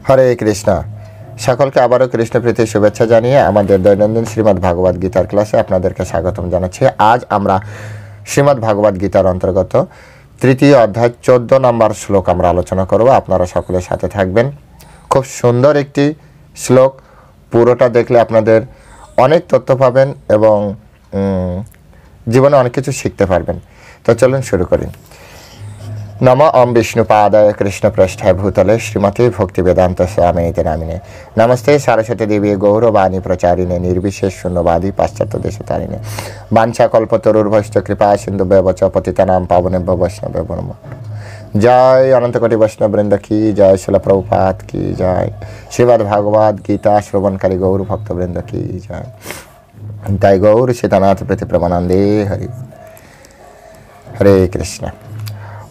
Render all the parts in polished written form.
হরে কৃষ্ণ। সকলকে আবারও কৃষ্ণপ্রীতি শুভেচ্ছা জানিয়ে আমাদের দৈনন্দিন শ্রীমদ্ ভাগবত গীতার ক্লাসে আপনাদেরকে স্বাগতম জানাচ্ছি। আজ আমরা শ্রীমদ্ ভাগবত গীতার অন্তর্গত তৃতীয় অধ্যায় 14 নম্বর শ্লোক আমরা আলোচনা করব। আপনারা সকলের সাথে থাকবেন। খুব সুন্দর একটি শ্লোক, পুরোটা দেখলে আপনাদের অনেক তথ্য পাবেন এবং জীবনে অনেক কিছু শিখতে পারবেন। তো চলুন শুরু করি। নম ওম विष्णुपादाय कृष्णप्रेष्ठाय भूतले श्रीमते भक्तिवेदांत स्वामिनिति नामिने नमस्ते सरस्वती देवी गौरवाणी प्रचारिणे निर्विशेष शून्यवादी पाश्चात्य देशतारिणे वाञ्छाकल्पतरुर्भश्च कृपा सिन्धुभ्यश्च पतितानां पावनेभ्यो वैष्णवेभ्यो नमः। जय अनंतकोटि वैष्णव वृंद की जय, श्रील प्रभुपाद की जय, श्रीमद् भागवत गीता श्रवणकारी गौर भक्त वृंद की जय। जय गौर सीतानाथ प्रति प्रमानंदे। हरि हरे कृष्ण।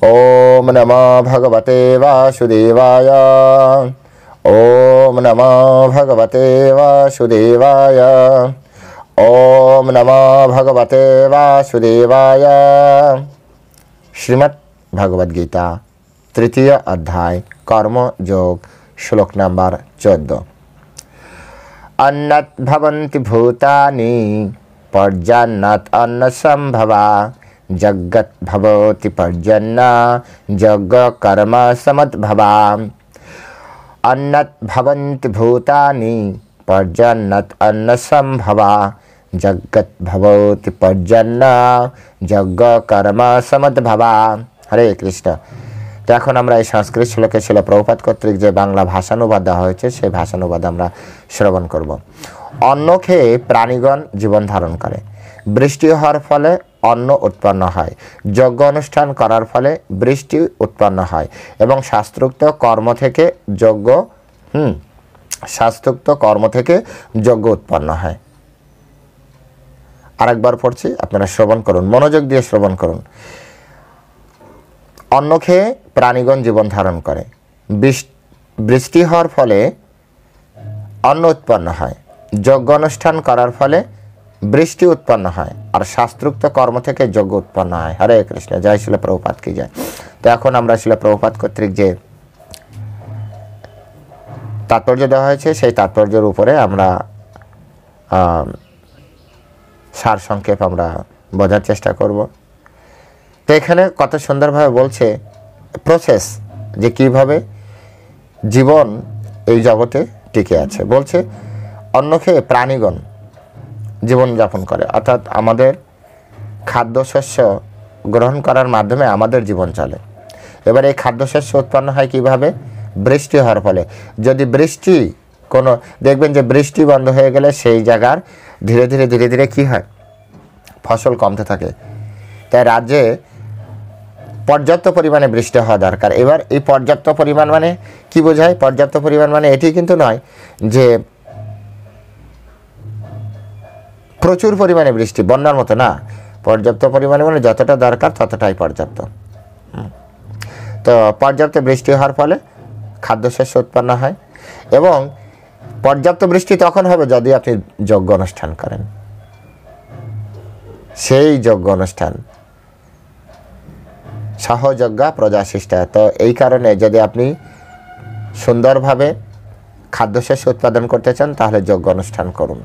ओम नमो भगवते वासुदेवाय। ओम नमो भगवते वासुदेवाय। ओम नमो भगवते वासुदेवाय। श्रीमद् भगवद गीता तृतीय अध्याय कर्म योग श्लोक नंबर 14। अन्नत् भवन्ति भूतानि पर्जन्यत् अन्न संभवा जगत् भवति पर्जन्य जग कर्म समद्भवा। अन्नत् भवन्ति भूतानि पर्जन्यत् अन्न संभवा जगत् भवति पर्जन्य जग कर्म समद्भवा। हरे कृष्ण। तो এখন আমরা এই সংস্কৃত শ্লোকে ছিল প্রভুপাদ কর্তৃক যে বাংলা ভাষানুবাদ দেওয়া হয়েছে সেই ভাষানুবাদ আমরা শ্রবণ করব। অন্ন খেয়ে প্রাণীগণ জীবন ধারণ করে, বৃষ্টি হওয়ার ফলে অন্ন উৎপন্ন হয়, যজ্ঞ অনুষ্ঠান করার ফলে বৃষ্টি উৎপন্ন হয় এবং শাস্ত্রোক্ত কর্ম থেকে যজ্ঞ উৎপন্ন হয়। আরেকবার পড়ছি, আপনারা শ্রবণ করুন, মনোযোগ দিয়ে শ্রবণ করুন। অন্ন খেয়ে প্রাণীগণ জীবন ধারণ করে, বৃষ্টি হওয়ার ফলে অন্ন উৎপন্ন হয়, যজ্ঞ অনুষ্ঠান করার ফলে বৃষ্টি উৎপন্ন হয় আর শাস্ত্রোক্ত কর্ম থেকে যজ্ঞ উৎপন্ন হয়। হরে কৃষ্ণ। জয় শ্রীল প্রভুপাদ কি জয়। তো এখন আমরা শ্রীল প্রভুপাদ কর্তৃক যে তাৎপর্য দেওয়া হয়েছে সেই তাৎপর্যের উপরে আমরা সার সংক্ষেপ আমরা বোঝার চেষ্টা করব। তো এখানে কত সুন্দরভাবে বলছে প্রসেস, যে কিভাবে জীবন এই জগতে টিকে আছে। বলছে অন্ন খেয়ে প্রাণীগণ জীবনযাপন করে, অর্থাৎ আমাদের খাদ্যশস্য গ্রহণ করার মাধ্যমে আমাদের জীবন চলে। এবার এই খাদ্যশস্য উৎপন্ন হয় কিভাবে? বৃষ্টি হওয়ার ফলে। যদি বৃষ্টি কোনো দেখবেন যে বৃষ্টি বন্ধ হয়ে গেলে সেই জায়গার ধীরে ধীরে কি হয়? ফসল কমতে থাকে। তাই রাজ্যে পর্যাপ্ত পরিমাণে বৃষ্টি হওয়া দরকার। এবার এই পর্যাপ্ত পরিমাণ মানে কি বোঝায়? পর্যাপ্ত পরিমাণ মানে এটি কিন্তু নয় যে প্রচুর পরিমাণে বৃষ্টি, বন্যার মতো না। পর্যাপ্ত পরিমাণে মানে যতটা দরকার ততটাই পর্যাপ্ত। তো পর্যাপ্ত বৃষ্টি হওয়ার ফলে খাদ্যশস্য উৎপন্ন হয় এবং পর্যাপ্ত বৃষ্টি তখন হবে যদি আপনি যজ্ঞ অনুষ্ঠান করেন। সেই যজ্ঞ অনুষ্ঠান সহযজ্ঞা প্রজাশিষ্টা। তো এই কারণে যদি আপনি সুন্দরভাবে খাদ্যশস্য উৎপাদন করতে চান তাহলে যজ্ঞ অনুষ্ঠান করুন।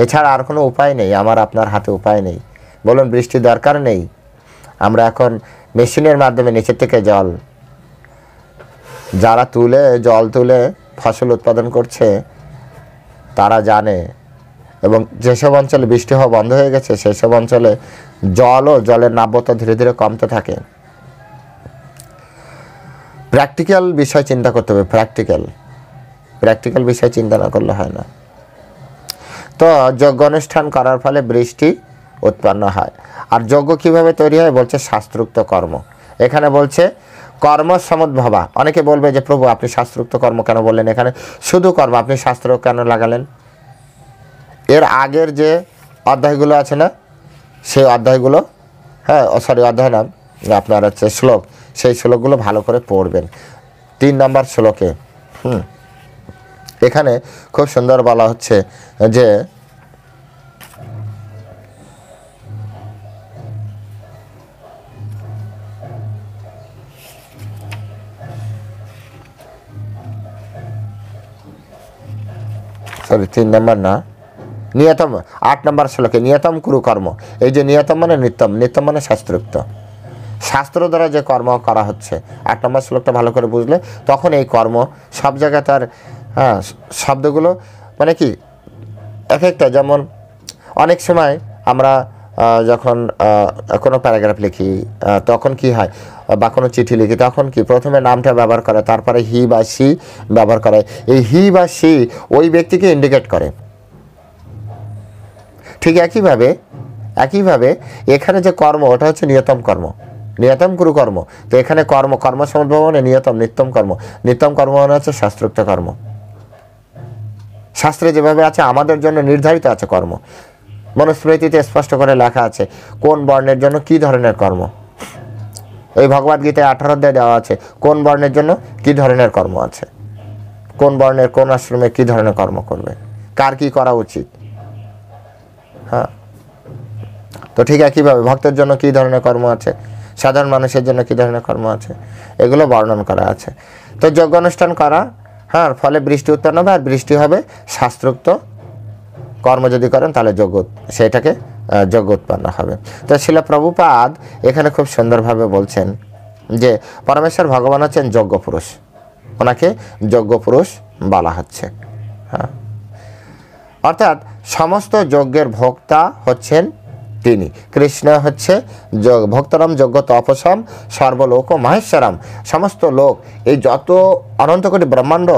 এছাড়া আর কোনো উপায় নেই, আমার আপনার হাতে উপায় নেই। বলুন বৃষ্টি দরকার নেই, আমরা এখন মেশিনের মাধ্যমে নিচের থেকে যারা জল তুলে ফসল উৎপাদন করছে তারা জানে। এবং যেসব অঞ্চলে বৃষ্টি হওয়া বন্ধ হয়ে গেছে সেসব অঞ্চলে জলের নাব্যতা ধীরে ধীরে কমতে থাকে। প্র্যাকটিক্যাল বিষয় চিন্তা করতে হবে। প্র্যাকটিক্যাল বিষয় চিন্তা না করলে হয় না। তো যজ্ঞ অনুষ্ঠান করার ফলে বৃষ্টি উৎপন্ন হয়। আর যজ্ঞ কিভাবে তৈরি হয়? বলছে শাস্ত্রোক্ত কর্ম। এখানে বলছে কর্ম সমদ্ভবা। অনেকে বলবে যে প্রভু আপনি শাস্ত্রোক্ত কর্ম কেন বললেন? এখানে শুধু কর্ম, আপনি শাস্ত্র কেন লাগালেন? এর আগের যে অধ্যায়গুলো আছে না, সেই অধ্যায়গুলো অধ্যায় নাম আপনার হচ্ছে শ্লোক, সেই শ্লোকগুলো ভালো করে পড়বেন। 3 নম্বর শ্লোকে এখানে খুব সুন্দর বলা হচ্ছে যে সরি 3 নম্বর না, নিয়তম 8 নম্বর শ্লোকে নিয়তম কুরু কর্ম। এই যে নিয়তম মানে নিত্যম, নিত্যম মানে শাস্ত্রোক্ত, শাস্ত্র দ্বারা যে কর্ম করা হচ্ছে, 8 নম্বর শ্লোকটা ভালো করে বুঝলে তখন এই কর্ম সব জায়গায় তার শব্দগুলো মানে কি এক একটা, যেমন অনেক সময় আমরা যখন কোনো প্যারাগ্রাফ লিখি তখন কি হয়, বা কোনো চিঠি লিখি তখন কি প্রথমে নামটা ব্যবহার করে, তারপরে হি বা সি ব্যবহার করে। এই হি বা সি ওই ব্যক্তিকে ইন্ডিকেট করে। ঠিক একইভাবে এখানে যে কর্ম ওটা হচ্ছে নিয়তম কর্ম, নিয়তম কুরু কর্ম। তো এখানে কর্ম সমুদ্ভব মানে নিয়তম, নিত্যম কর্ম। নিত্যম কর্ম মানে হচ্ছে শাস্ত্রোক্ত কর্ম, শাস্ত্রে যেভাবে আছে আমাদের জন্য নির্ধারিত আছে কর্ম। মনুস্মৃতিতে স্পষ্ট করে লেখা আছে কোন বর্ণের জন্য কি ধরনের কর্ম। এই ভগবদ্গীতায় 18 অধ্যায় দেওয়া আছে কোন বর্ণের জন্য কি ধরনের কর্ম আছে, কোন বর্ণের কোন আশ্রমে কি ধরনের কর্ম করবে, কার কি করা উচিত। হ্যাঁ, তো ঠিক একইভাবে ভক্তের জন্য কি ধরনের কর্ম আছে, সাধারণ মানুষের জন্য কি ধরনের কর্ম আছে, এগুলো বর্ণন করা আছে। তো যজ্ঞ অনুষ্ঠান করা, হ্যাঁ, ফলে বৃষ্টি উৎপন্ন হবে, আর বৃষ্টি হবে শাস্ত্রোক্ত কর্ম যদি করেন তাহলে সেটাকে যজ্ঞ উৎপন্ন হবে। তো শিল প্রভুপাদ এখানে খুব সুন্দরভাবে বলছেন যে পরমেশ্বর ভগবান হচ্ছেন যজ্ঞ পুরুষ, ওনাকে যজ্ঞ পুরুষ বলা হচ্ছে। হ্যাঁ, অর্থাৎ সমস্ত যজ্ঞের ভোক্তা হচ্ছেন তিনি। কৃষ্ণ হচ্ছে ভক্তরাম যজ্ঞ তপসম সর্বলোক মাহেশ্বরম। সমস্ত লোক, এই যত অনন্ত কোটি ব্রহ্মাণ্ড,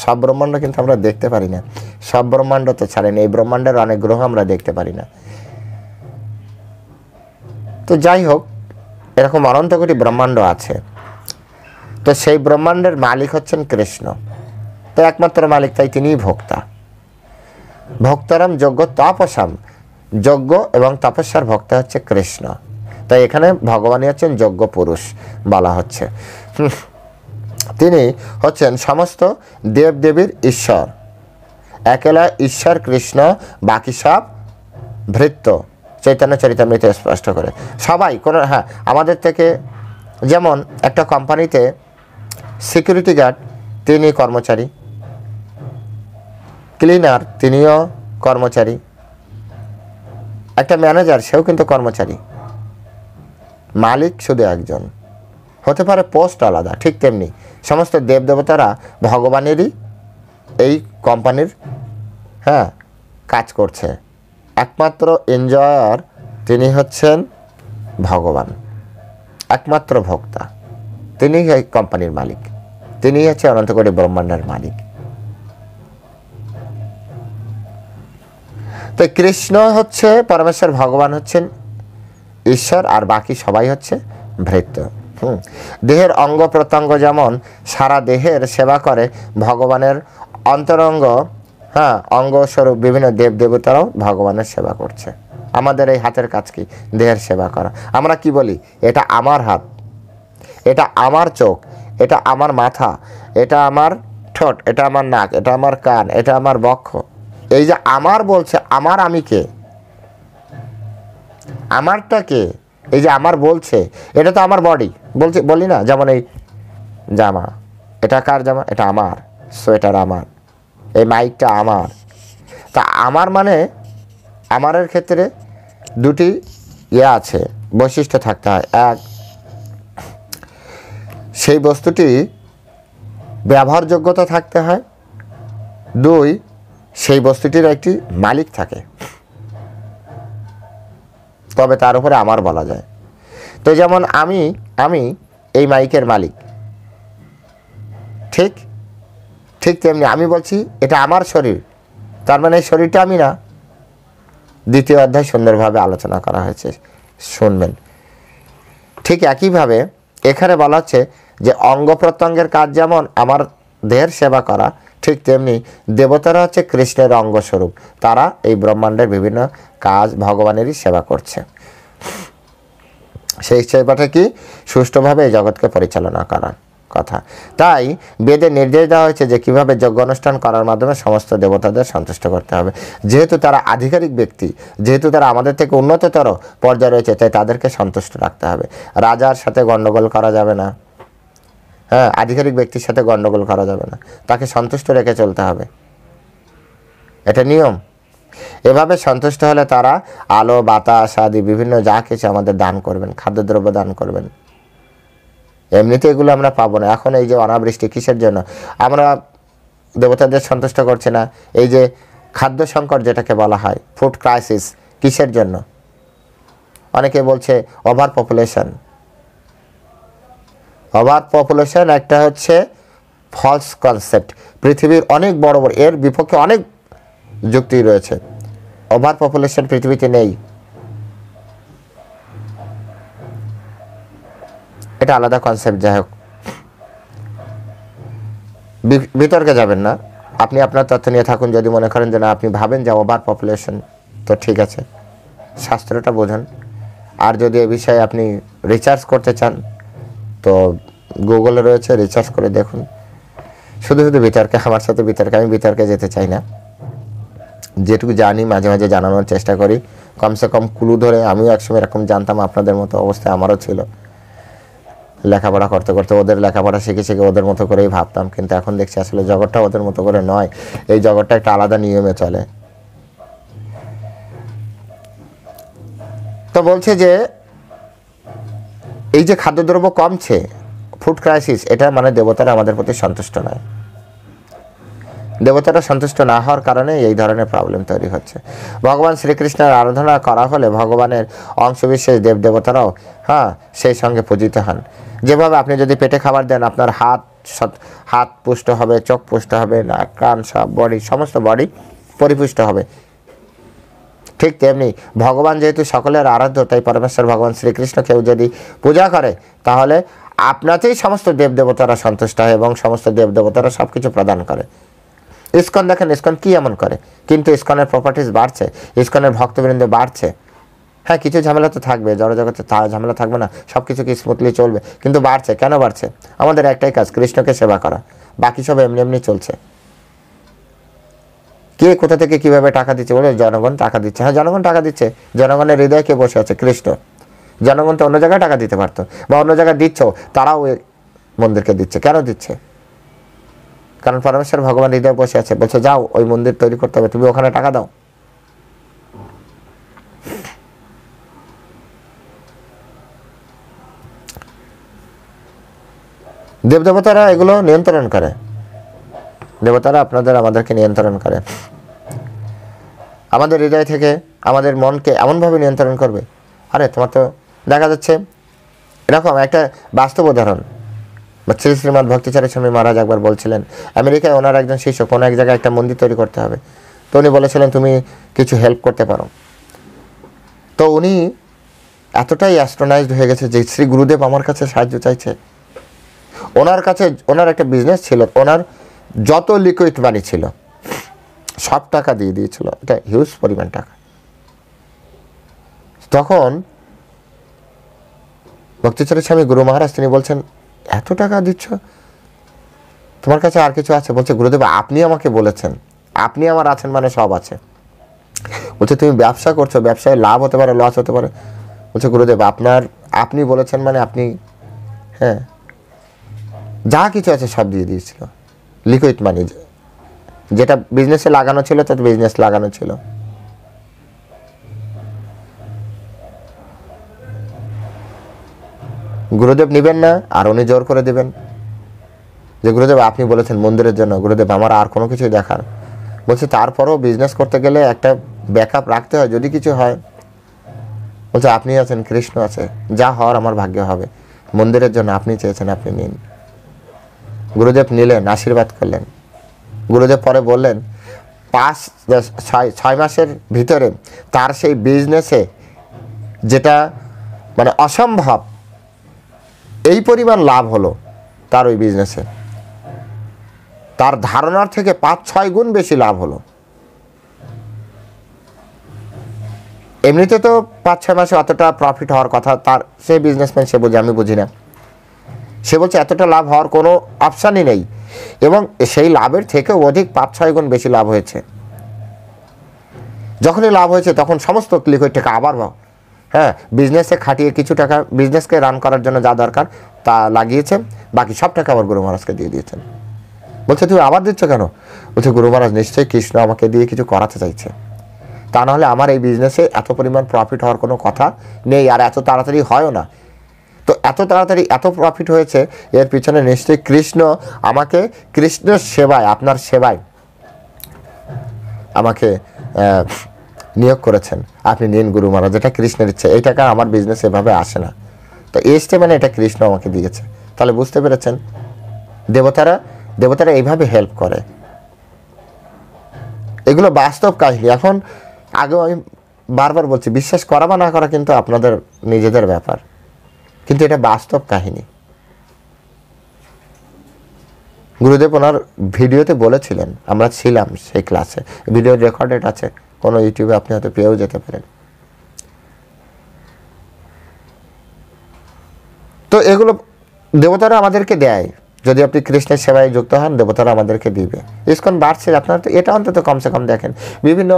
সব ব্রহ্মাণ্ড কিন্তু আমরা দেখতে পারি না, সব ব্রহ্মাণ্ড তো ছাড়েন, এই ব্রহ্মাণ্ডের অনেক গ্রহ আমরা দেখতে পারি না। তো যাই হোক, এরকম অনন্ত কোটি ব্রহ্মাণ্ড আছে। তো সেই ব্রহ্মাণ্ডের মালিক হচ্ছেন কৃষ্ণ, তো একমাত্র মালিক, তাই তিনিই ভোক্তা। ভক্তরাম যজ্ঞ তপসাম, যজ্ঞ এবং তপস্যার ভক্তা হচ্ছে কৃষ্ণ, তাই এখানে ভগবানই হচ্ছেন যজ্ঞ পুরুষ বলা হচ্ছে। তিনি হচ্ছেন সমস্ত দেবদেবীর ঈশ্বর, একেলা ঈশ্বর কৃষ্ণ, বাকি সব ভৃত্য। চৈতন্য চরিতামৃতে স্পষ্ট করে সবাই কোনো, হ্যাঁ, আমাদের থেকে যেমন একটা কোম্পানিতে সিকিউরিটি গার্ড তিনি কর্মচারী, ক্লিনার তিনিও কর্মচারী, একটা ম্যানেজার সেও কিন্তু কর্মচারী, মালিক শুধু একজন, হতে পারে পোস্ট আলাদা। ঠিক তেমনি সমস্ত দেবদেবতারা ভগবানেরই এই কোম্পানির, হ্যাঁ, কাজ করছে। একমাত্র এনজয়ার তিনি হচ্ছেন ভগবান, একমাত্র ভোক্তা, তিনি এই কোম্পানির মালিক, তিনি হচ্ছে অনন্ত কোটি ব্রহ্মাণ্ডের মালিক। তো কৃষ্ণ হচ্ছে পরমেশ্বর, ভগবান হচ্ছেন ঈশ্বর, আর বাকি সবাই হচ্ছে ভৃত্য। দেহের অঙ্গ প্রত্যঙ্গ যেমন সারা দেহের সেবা করে, ভগবানের অন্তরঙ্গ, হ্যাঁ, অঙ্গস্বরূপ বিভিন্ন দেবদেবতারাও ভগবানের সেবা করছে। আমাদের এই হাতের কাজ কি? দেহের সেবা করা। আমরা কি বলি? এটা আমার হাত, এটা আমার চোখ, এটা আমার মাথা, এটা আমার ঠোঁট, এটা আমার নাক, এটা আমার কান, এটা আমার বক্ষ। এই যে আমার বলছে, আমার আমি কে? আমারটা কে? এই যে আমার বলছে, এটা তো আমার বডি, বলছে, বলি না? যেমন এই জামা, এটা কার জামা? এটা আমার। সোয়েটার আমার, এই মাইকটা আমার। তা আমার মানে আমারের ক্ষেত্রে দুটি আছে, বৈশিষ্ট্য থাকতে হয়। এক, সেই বস্তুটি ব্যবহারযোগ্যতা থাকতে হয়। দুই, সেই বস্তুটির একটি মালিক থাকে, তবে তার উপরে আমার বলা যায়। তো যেমন আমি এই মাইকের মালিক, ঠিক তেমনি আমি বলছি এটা আমার শরীর, তার মানে এই শরীরটা আমি না। দ্বিতীয় অধ্যায় সুন্দরভাবে আলোচনা করা হয়েছে, শুনবেন। ঠিক একইভাবে এখানে বলা হচ্ছে যে অঙ্গ প্রত্যঙ্গের কাজ যেমন আমার দেহের সেবা করা, ঠিক তেমনি দেবতারা হচ্ছে কৃষ্ণের অঙ্গস্বরূপ, তারা এই ব্রহ্মাণ্ডের বিভিন্ন কাজ ভগবানেরই সেবা করছে। সেই সেবাটা কি? সুষ্ঠুভাবে এই জগৎকে পরিচালনা করার কথা। তাই বেদে নির্দেশ দেওয়া হয়েছে যে কীভাবে যজ্ঞ অনুষ্ঠান করার মাধ্যমে সমস্ত দেবতাদের সন্তুষ্ট করতে হবে। যেহেতু তারা আধিকারিক ব্যক্তি, যেহেতু তারা আমাদের থেকে উন্নততর পর্যায়ে রয়েছে, তাই তাদেরকে সন্তুষ্ট রাখতে হবে। রাজার সাথে গণ্ডগোল করা যাবে না, হ্যাঁ, আধিকারিক ব্যক্তির সাথে গণ্ডগোল করা যাবে না, তাকে সন্তুষ্ট রেখে চলতে হবে। এটা নিয়ম। এভাবে সন্তুষ্ট হলে তারা আলো বাতাস আদি বিভিন্ন যা কিছু আমাদের দান করবেন, খাদ্যদ্রব্য দান করবেন। এমনিতে এগুলো আমরা পাবো না। এখন এই যে অনাবৃষ্টি কিসের জন্য? আমরা দেবতাদের সন্তুষ্ট করছে না। এই যে খাদ্য সংকট যেটাকে বলা হয়, ফুড ক্রাইসিস, কিসের জন্য? অনেকে বলছে ওভার পপুলেশন। ওভার পপুলেশন একটা হচ্ছে ফলস কনসেপ্ট। পৃথিবীর অনেক বড় বড় এর বিপক্ষে অনেক যুক্তি রয়েছে। ওভার পপুলেশন পৃথিবীতে নেই, এটা আলাদা কনসেপ্ট। যাই হোক, বিতর্কে যাবেন না, আপনি আপনার তথ্য নিয়ে থাকুন। যদি মনে করেন যে না, আপনি ভাবেন যে ওভার পপুলেশন, তো ঠিক আছে, শাস্ত্রটা বোঝেন। আর যদি এ বিষয়ে আপনি রিসার্চ করতে চান তো গুগলে রয়েছে, রিসার্চ করে দেখুন। শুধু শুধু বিতর্কে, আমার সাথে বিতর্কে, আমি বিতর্কে যেতে চাই না। যেটুকু জানি মাঝে মাঝে জানানোর চেষ্টা করি, কমসে কম ক্লু ধরে। আমিও একসময় এরকম জানতাম, আপনাদের মতো অবস্থা আমারও ছিল। লেখাপড়া করতে করতে ওদের লেখাপড়া শিখে শিখে ওদের মতো করেই ভাবতাম, কিন্তু এখন দেখছি আসলে জগৎটা ওদের মতো করে নয়। এই জগৎটা একটা আলাদা নিয়মে চলে। তো বলছে যে এই যে খাদ্যদ্রব্য কমছে, ফুড ক্রাইসিস, এটা মানে দেবতারা আমাদের প্রতি সন্তুষ্ট নয়। দেবতারা সন্তুষ্ট না হওয়ার কারণে এই ধরনের প্রবলেম তৈরি হচ্ছে। ভগবান শ্রীকৃষ্ণের আরাধনা করা হলে ভগবানের অংশবিশেষ দেবদেবতারাও সেই সঙ্গে পূজিত হন। যেভাবে আপনি যদি পেটে খাবার দেন, আপনার হাত পুষ্ট হবে, চোখ পুষ্ট হবে, নাক কান সব বডি, সমস্ত বডি পরিপুষ্ট হবে। ঠিক তেমনি ভগবান যেহেতু সকলের আরাধ্য, তাই পরমেশ্বর ভগবান শ্রীকৃষ্ণ কেউ যদি পূজা করে তাহলে আপনাতেই সমস্ত দেবদেবতারা সন্তুষ্ট হয় এবং সমস্ত দেবদেবতারা সব কিছু প্রদান করে। ইসকন দেখেন, ইসকন কি এমন করে, কিন্তু ইসকনের প্রপার্টিজ বাড়ছে, ইসকনের ভক্তবৃন্দ বাড়ছে। হ্যাঁ, কিছু ঝামেলা তো থাকবে, জড়জগতে ঝামেলা থাকবে না, সব কিছু কি স্মুথলি চলবে? কিন্তু বাড়ছে। কেন বাড়ছে? আমাদের একটাই কাজ, কৃষ্ণকে সেবা করা। বাকি সব এমনি এমনি চলছে। কে কোথা থেকে কিভাবে টাকা দিচ্ছে? বলে জনগণ টাকা দিচ্ছে। হ্যাঁ, জনগণ টাকা দিচ্ছে। জনগণের হৃদয়ে কে বসে আছে? কৃষ্ণ। জনগণ তো অন্য জায়গায় টাকা দিতে পারতো, বা অন্য জায়গায় দিচ্ছ, তারাও মন্দিরকে দিচ্ছে। কেন দিচ্ছে? কারণ পরমেশ্বর ভগবান হৃদয়ে বসে আছে, বলছে যাও ওই মন্দির তৈরি করতে হবে, তুমি ওখানে টাকা দাও। দেবদেবতারা এগুলো নিয়ন্ত্রণ করে। দেবতারা আমাদেরকে নিয়ন্ত্রণ করে। আমাদের হৃদয় থেকে আমাদের মনকে এমনভাবে নিয়ন্ত্রণ করবে। আরে তোমার তো দেখা যাচ্ছে এরকম একটা বাস্তব উদাহরণ। শ্রীমৎ ভক্তিচারী স্বামী মহারাজ একবার বলছিলেন, আমেরিকায় ওনার একজন শিষ্য কোনো এক জায়গায় একটা মন্দির তৈরি করতে হবে। তো উনি বলেছিলেন তুমি কিছু হেল্প করতে পারো। তো উনি এতটাই অ্যাস্ট্রোনাইজড হয়ে গেছে যে শ্রী গুরুদেব আমার কাছে সাহায্য চাইছে। ওনার কাছে ওনার একটা বিজনেস ছিল, ওনার যত লিকুইড মানি ছিল সব টাকা দিয়ে দিয়েছিল, এটা হিউজ পরিমাণ টাকা। তখন ভক্তিচারী স্বামী গুরু মহারাজ তিনি বলছেন, এত টাকা দিচ্ছ, তোমার কাছে আর কিছু আছে? বলছে গুরুদেব আপনি আমাকে বলেছেন, আপনি আমার আছেন মানে সব আছে। বলছে তুমি ব্যবসা করছো, ব্যবসায় লাভ হতে পারে, লস হতে পারে। বলছে গুরুদেব আপনি বলেছেন মানে আপনি, হ্যাঁ, যা কিছু আছে সব দিয়ে দিয়েছিল। লিকুইড মানি যেটা বিজনেসে লাগানো ছিল, তো বিজনেস লাগানো ছিল। গুরুদেব নিবেন না, আর উনি জোর করে দিবেন যে গুরুদেব আপনি বলেছেন মন্দিরের জন্য, গুরুদেব আমার আর কোনো কিছুই দেখার। বলছে তারপরেও বিজনেস করতে গেলে একটা ব্যাকআপ রাখতে হয়, যদি কিছু হয়। বলছে আপনি আছেন, কৃষ্ণ আছে, যা হওয়ার আমার ভাগ্য হবে। মন্দিরের জন্য আপনি চেয়েছেন, আপনি নিন। গুরুদেব নিলেন, আশীর্বাদ করলেন। গুরুদেব পরে বললেন 5-6 মাসের ভিতরে তার সেই বিজনেসে যেটা মানে অসম্ভব এই পরিমাণ লাভ হলো, তার ওই বিজনেসে তার ধারণার থেকে 5-6 গুণ বেশি লাভ হলো। এমনিতে তো 5-6 মাসে অতটা প্রফিট হওয়ার কথা, তার সেই বিজনেসম্যান সে বোঝে, আমি বুঝি না। সে বলছে এতটা লাভ হওয়ার কোনো অপশানই নেই, এবং সেই লাভের থেকেও অধিক 5-6 গুণ বেশি লাভ হয়েছে। যখনই লাভ হয়েছে তখন সমস্ত লিকুইড টাকা আবার বিজনেসে খাটিয়ে কিছু টাকা বিজনেসকে রান করার জন্য যা দরকার তা লাগিয়েছেন, বাকি সব টাকা আবার গুরু মহারাজকে দিয়ে দিয়েছেন। বলছে তুমি আবার দিচ্ছ কেন? বলছে গুরু মহারাজ নিশ্চয়ই কৃষ্ণ আমাকে দিয়ে কিছু করাতে চাইছে, তা নাহলে আমার এই বিজনেসে এত পরিমাণ প্রফিট হওয়ার কোনো কথা নেই, আর এত তাড়াতাড়ি হয়ও না। তো এত তাড়াতাড়ি এত প্রফিট হয়েছে, এর পিছনে নিশ্চয়ই কৃষ্ণ আমাকে কৃষ্ণের সেবায়, আপনার সেবায় আমাকে নিয়োগ করেছেন। আপনি নিন গুরু মহারাজ, এটা কৃষ্ণের ইচ্ছে, এই টাকা আমার বিজনেস এভাবে আসে না, তো এসছে মানে এটা কৃষ্ণ আমাকে দিয়েছে। তাহলে বুঝতে পেরেছেন, দেবতারা এইভাবে হেল্প করে। এগুলো বাস্তব কাহিনী। এখন আগেও আমি বারবার বলছি, বিশ্বাস করা বা না করা কিন্তু আপনাদের নিজেদের ব্যাপার, কিন্তু এটা বাস্তব কাহিনী। গুরুদেব ওনার ভিডিওতে বলেছিলেন, আমরা ছিলাম সেই ক্লাসে, ভিডিও রেকর্ডেড আছে, কোনো ইউটিউবে আপনি হয়তো পেয়েও যেতে পারেন। তো এগুলো দেবতারা আমাদেরকে দেয়, যদি আপনি কৃষ্ণের সেবায় যুক্ত হন দেবতারা আমাদেরকে দিবে। ইসকন বাড়ছে, আপনারা তো এটা অন্তত কমসে কম দেখেন, বিভিন্ন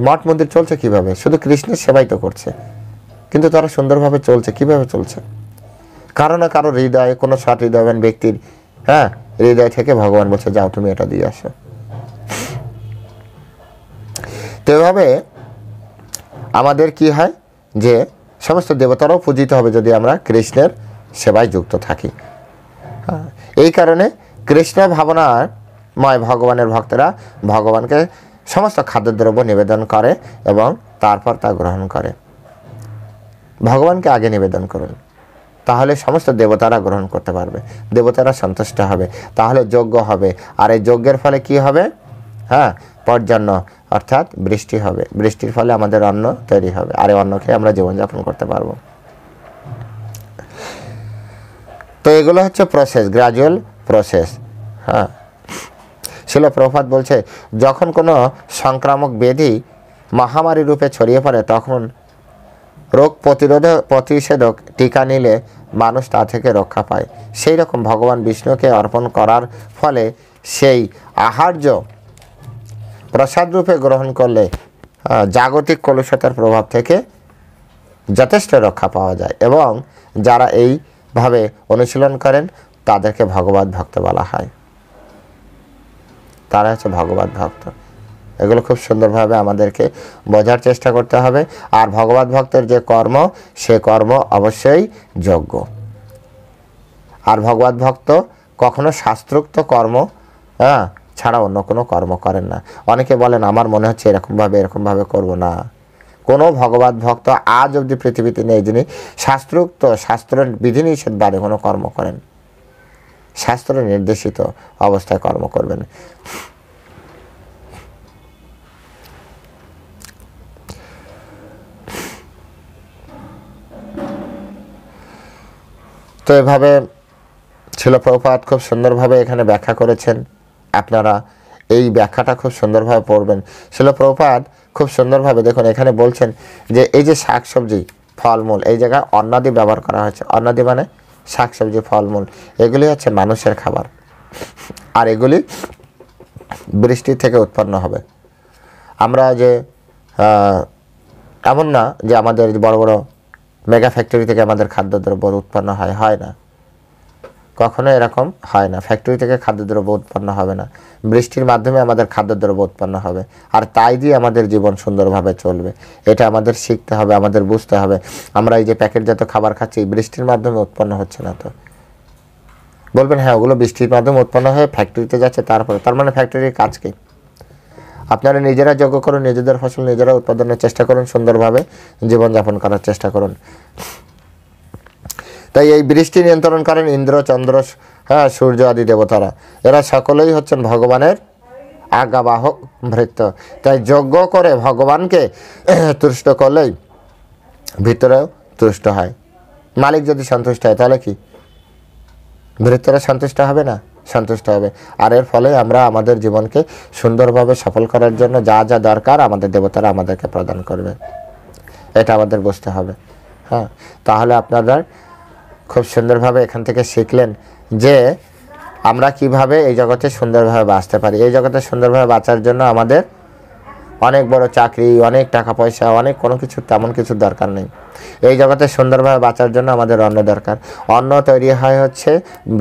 মঠ মন্দির চলছে কিভাবে, শুধু কৃষ্ণের সেবাই তো করছে, কিন্তু তারা সুন্দরভাবে চলছে। কিভাবে চলছে? কারো না কারো হৃদয়ে, কোনো সৎ হৃদয়বান ব্যক্তির হৃদয় থেকে ভগবান বলছে যাও তুমি এটা দিয়ে আসো। তো এভাবে আমাদের কি হয় যে সমস্ত দেবতারাও পূজিত হবে যদি আমরা কৃষ্ণের সেবায় যুক্ত থাকি। এই কারণে কৃষ্ণ ভাবনাময় ভগবানের ভক্তরা ভগবানকে সমস্ত খাদ্যদ্রব্য নিবেদন করে এবং তারপর তা গ্রহণ করে। ভগবানকে আগে নিবেদন করুন, তাহলে সমস্ত দেবতারা গ্রহণ করতে পারবে, দেবতারা সন্তুষ্ট হবে, তাহলে যজ্ঞ হবে। আর এই যজ্ঞের ফলে কি হবে? পর্জন্য, অর্থাৎ বৃষ্টি হবে। বৃষ্টির ফলে আমাদের অন্ন তৈরি হবে, আর এই অন্ন খেয়ে আমরা জীবনযাপন করতে পারবো। তো এগুলো হচ্ছে প্রসেস, গ্রাজুয়াল প্রসেস। শিল প্রভুপাদ বলছে, যখন কোনো সংক্রামক ব্যাধি মহামারী রূপে ছড়িয়ে পড়ে তখন রোগ প্রতিষেধক টিকা নিলে মানুষ তা থেকে রক্ষা পায়। সেই রকম ভগবান বিষ্ণুকে অর্পণ করার ফলে সেই আহার্য প্রসাদ রূপে গ্রহণ করলে জাগতিক কলুষতার প্রভাব থেকে যথেষ্ট রক্ষা পাওয়া যায়, এবং যারা এইভাবে অনুশীলন করেন তাদেরকে ভগবত ভক্ত বলা হয়। তারা হচ্ছে ভগবত ভক্ত। এগুলো খুব সুন্দরভাবে আমাদেরকে বোঝার চেষ্টা করতে হবে। আর ভগবত ভক্তের যে কর্ম, সে কর্ম অবশ্যই যোগ্য। আর ভগবত ভক্ত কখনো শাস্ত্রোক্ত কর্ম ছাড়া অন্য কোনো কর্ম করেন না। অনেকে বলেন আমার মনে হচ্ছে এরকমভাবে করব না। কোনো ভগবত ভক্ত আজ অবধি পৃথিবীতে নেই যিনি শাস্ত্রোক্ত, শাস্ত্রের বিধিনিষেধ বাদে কোনো কর্ম করেন। শাস্ত্র নির্দেশিত অবস্থায় কর্ম করবেন। তো এভাবে শিল প্রভুপাদ খুব সুন্দরভাবে এখানে ব্যাখ্যা করেছেন। আপনারা এই ব্যাখ্যাটা খুব সুন্দরভাবে পড়বেন। শিল প্রভুপাদ খুব সুন্দরভাবে দেখুন এখানে বলছেন যে এই যে শাকসবজি, ফলমূল, এই জায়গায় অন্নাদি ব্যবহার করা হয়েছে। অন্নাদি মানে শাকসবজি, ফলমূল, এগুলি হচ্ছে মানুষের খাবার, আর এগুলি বৃষ্টি থেকে উৎপন্ন হবে। আমরা যে এমন না যে আমাদের বড় বড় মেগা ফ্যাক্টরি থেকে আমাদের খাদ্যদ্রব্য উৎপন্ন হয় না, কখনো এরকম হয় না। ফ্যাক্টরি থেকে খাদ্যদ্রব্য উৎপন্ন হবে না, বৃষ্টির মাধ্যমে আমাদের খাদ্যদ্রব্য উৎপন্ন হবে, আর তাই দিয়ে আমাদের জীবন সুন্দরভাবে চলবে। এটা আমাদের শিখতে হবে, আমাদের বুঝতে হবে। আমরা এই যে প্যাকেটজাত খাবার খাচ্ছি বৃষ্টির মাধ্যমে উৎপন্ন হচ্ছে না। তো বলবেন হ্যাঁ ওগুলো বৃষ্টির মাধ্যমে উৎপন্ন হয়ে ফ্যাক্টরিতে যাচ্ছে, তার মানে ফ্যাক্টরির কাজ কি? আপনারা নিজেরা যোগ্য করুন, নিজেদের ফসল নিজেরা উৎপাদনের চেষ্টা করুন, সুন্দরভাবে জীবনযাপন করার চেষ্টা করুন। তাই এই বৃষ্টি নিয়ন্ত্রণ করেন ইন্দ্র, চন্দ্র, সূর্য আদি দেবতারা। এরা সকলেই হচ্ছেন ভগবানের আজ্ঞাবাহক ভৃত্য। তাই যজ্ঞ করে ভগবানকে তুষ্ট করলেই ভিতরেও তুষ্ট হয়। মালিক যদি সন্তুষ্ট হয় তাহলে কি ভৃত্যরা সন্তুষ্ট হবে না? সন্তুষ্ট হবে। আর এর ফলে আমরা আমাদের জীবনকে সুন্দরভাবে সফল করার জন্য যা যা দরকার আমাদের দেবতারা আমাদেরকে প্রদান করবে, এটা আমাদের বুঝতে হবে। তাহলে আপনারা খুব সুন্দরভাবে এখান থেকে শিখলেন যে আমরা কিভাবে এই জগতে সুন্দরভাবে বাঁচতে পারি। এই জগতে সুন্দরভাবে বাঁচার জন্য আমাদের অনেক বড় চাকরি, অনেক টাকা পয়সা, অনেক কোনো কিছু তেমন কিছুর দরকার নেই। এই জগতে সুন্দরভাবে বাঁচার জন্য আমাদের অন্ন দরকার। অন্ন তৈরি হয় হচ্ছে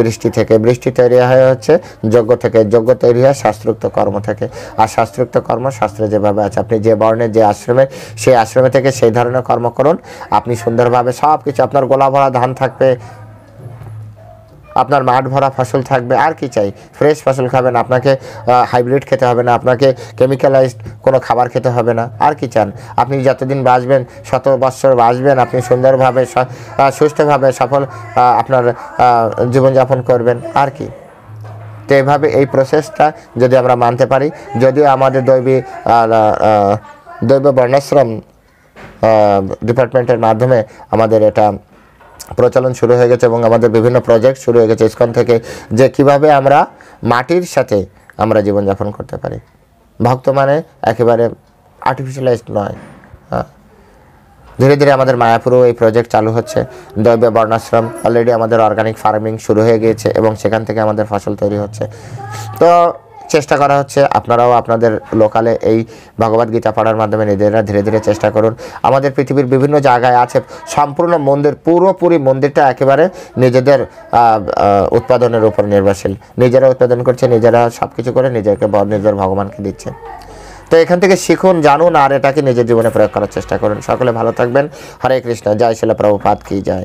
বৃষ্টি থেকে, বৃষ্টি তৈরি হয় হচ্ছে যজ্ঞ থেকে, যজ্ঞ তৈরি হয় শাস্ত্রোক্ত কর্ম থেকে। আর শাস্ত্রোক্ত কর্ম শাস্ত্রে যেভাবে আছে, আপনি যে বর্ণের যে আশ্রমে, সেই আশ্রমে থেকে সেই ধরনের কর্ম করুন, আপনি সুন্দরভাবে সব কিছু, আপনার গোলা ভরা ধান থাকবে, আপনার মাঠ ভরা ফসল থাকবে। আর কি চাই? ফ্রেশ ফসল খাবেন, আপনাকে হাইব্রিড খেতে হবে না, আপনাকে কেমিক্যালাইজড কোনো খাবার খেতে হবে না। আর কি চান? আপনি যতদিন বাঁচবেন, 100 বৎসর বাঁচবেন, আপনি সুন্দরভাবে সুস্থভাবে সফল আপনার জীবনযাপন করবেন। আর কি? তো এইভাবে এই প্রসেসটা যদি আমরা মানতে পারি, যদিও আমাদের দৈব বর্ণাশ্রম ডিপার্টমেন্টের মাধ্যমে আমাদের এটা প্রচলন শুরু হয়ে গেছে এবং আমাদের বিভিন্ন প্রজেক্ট শুরু হয়ে গেছে ইসকন থেকে, যে কিভাবে আমরা মাটির সাথে আমরা জীবনযাপন করতে পারি। ভক্ত মানে একেবারে আর্টিফিশিয়ালাইজড নয়। ধীরে ধীরে আমাদের মায়াপুরেও এই প্রজেক্ট চালু হচ্ছে। দৈব বর্ণাশ্রম অলরেডি আমাদের অর্গানিক ফার্মিং শুরু হয়ে গিয়েছে এবং সেখান থেকে আমাদের ফসল তৈরি হচ্ছে। তো চেষ্টা করা হচ্ছে, আপনারাও আপনাদের লোকালে এই ভগবদ্গীতা পড়ার মাধ্যমে নিজেরা ধীরে ধীরে চেষ্টা করুন। আমাদের পৃথিবীর বিভিন্ন জায়গায় আছে সম্পূর্ণ মন্দির, পুরোপুরি মন্দিরটা একেবারে নিজেদের উৎপাদনের উপর নির্ভরশীল। নিজেরা উৎপাদন করছে, নিজেরা সব কিছু করে নিজেকে নিজের ভগবানকে দিচ্ছে। তো এখান থেকে শিখুন, জানুন আর এটাকে নিজের জীবনে প্রয়োগ করার চেষ্টা করুন। সকলে ভালো থাকবেন। হরে কৃষ্ণ। জয় শিল প্রভুপাদ কি জয়।